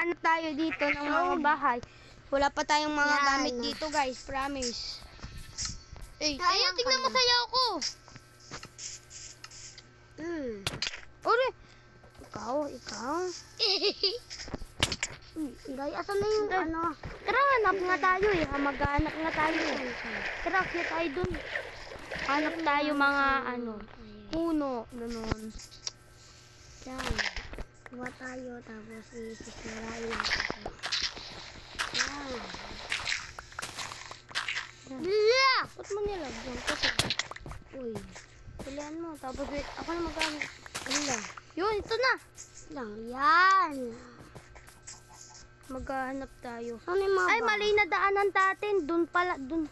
maghahanap tayo dito ng mga bahay. Wala pa tayong mga gamit dito, guys. Promise. Ayun, tingnan mo sayaw ko. Uri. Ikaw. Guys, asan na yung ano? Tara, hanap nga tayo eh. Maghanap nga tayo eh. Tara, kaya tayo dun. Hanap tayo mga puno. Ganun. Yan. Kuha tayo, tapos isisirain natin. Yan. Bila! Ba't mo nilagyan? Kasi, Uy. pilihan mo. Tapos, ako na maghanap. Ano lang? Yun, ito na. Lang. Yan. Maghahanap tayo. Ano yung mga Ay, mali na daanan natin. Dun pala, dun.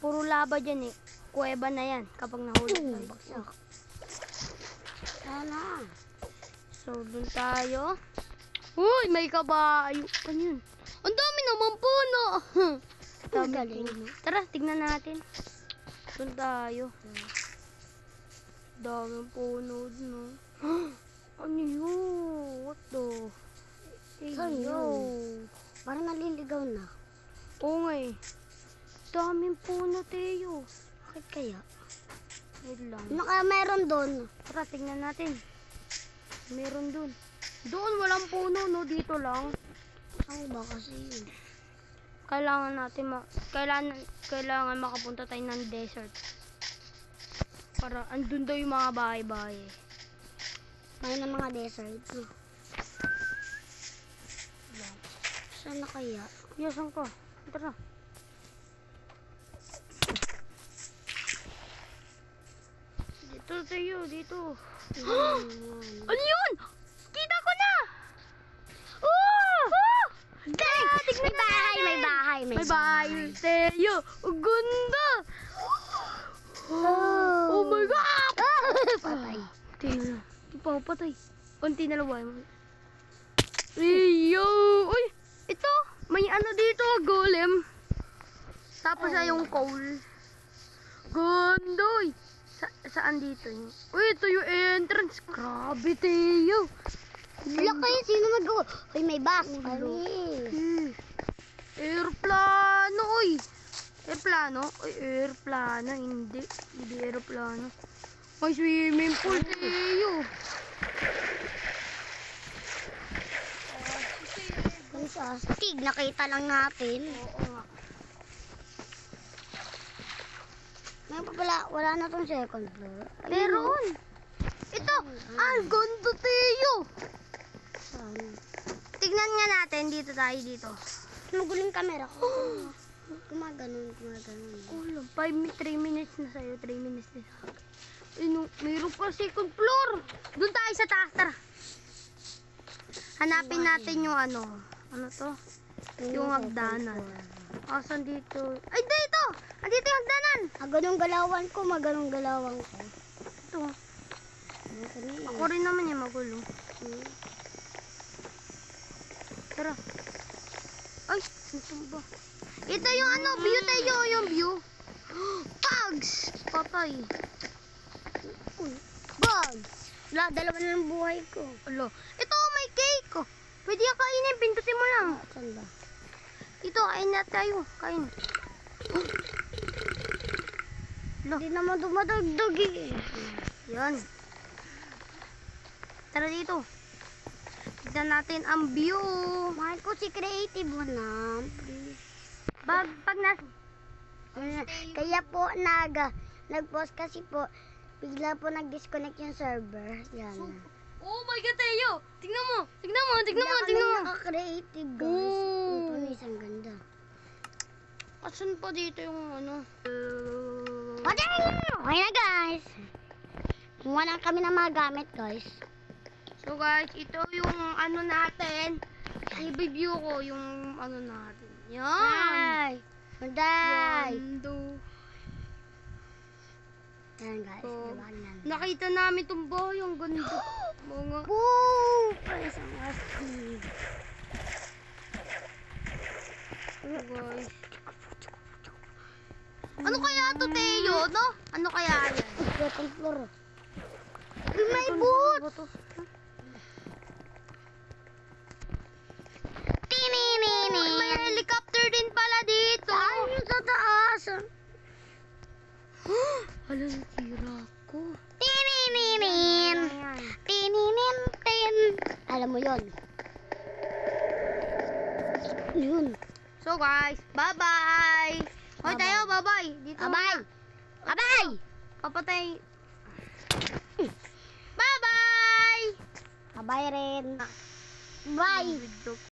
Puro laba dyan eh. Kuweba na yan kapag nahulog tayo. Baksak. Sana. So, dun tayo. Uy, may kabayo. Ano yun? Ang dami naman puno. Ang galing. Tara, tignan natin. Dun tayo. Daming puno no. Ano yun? What the? Saan yun? Parang naliligaw na. Oo nga eh. Daming puno, Teo. Bakit kaya? Wait lang. Ano kaya meron doon? Tara, tingnan natin. Meron dun. Doon walang puno, no? Dito lang. Ay, ba kasi yun? Kailangan natin kailangan makapunta tayo ng desert. Para andun daw yung mga bahay-bahay. May na mga desert. Saan na kaya? Yasan ka. Tara. Dito tayo, dito. Ano yun? Kita ko na! Oh! Galing! May bahay, may bahay, May bahay. Teo, ang ganda! Oh my God! Patay. Teo, ipapatay. Konti na lang mo. Iyo! Uy! Ito! May ano dito, golem. Tapos ay yung coal. Gandoy! Saan dito? Uy, ito yung entrance. Grabe, Teo. Laki, sino mag-go? Uy, may bus. Aeroplano, uy. Aeroplano? Uy, aeroplano. Hindi aeroplano. May swimming pool, Teo. Sa astig, nakita lang natin. Oo nga. Ngayon pa pala, wala na tong second floor. Meron. Ito. Ang ganda, Teo. Saan? Tignan nga natin. Dito tayo dito. Maguling camera ko. Gumaganon. Kulang. 3 minutes na sa'yo. 3 minutes na sa'yo. Mayroon pa second floor. Doon tayo sa taas. Tara. Hanapin natin yung ano. Ano to? Yung hagdanan. Asan dito? Ay, dito! Andito yung hagdanan! Ganong galawan ko, maganong galawan ko. Ito. Ako rin naman yung magulo. Tara. Ay, ito ba? Ito yung ano, view tayo, yung view. Bugs! Patay. Bugs! Wala, dalawa na ng buhay ko. Alo. Ito, may cake. Oh. Pwede yung kainin, pindutin mo lang. Saan ba? Ito, kain na tayo. Kain. Hindi naman dumadagdag eh. Yan. Tara dito. Tignan natin ang view. Mahal ko si Creative mo na. Pag Kaya po nag-post kasi po, bigla po nag-disconnect yung server. Yan. Oh my God, Teo! Tignan mo! Naka-creative guys. Oh. Ito isang ganda. Asan pa dito yung ano? Okay na guys. Kumuha lang kami ng mga gamit guys. So guys, ito yung ano natin. I-review ko yung ano natin. Yan! Hi! Manday! Wando. Yan guys. So, Labanan. nakita namin itong bahay. Ang ganda. Mga... Boom! Isang astig. So guys. Ano kaya to, Teo? No? Ano kaya yan? Second floor. May boot! Hala, natira ko. Tinininim. Tininin, tin. Alam mo yon. Yun. So guys, bye-bye. Hoy tayo, bye-bye. Dito Abay. muna. Abay. Papatay. Bye-bye. Abay rin. Bye. Video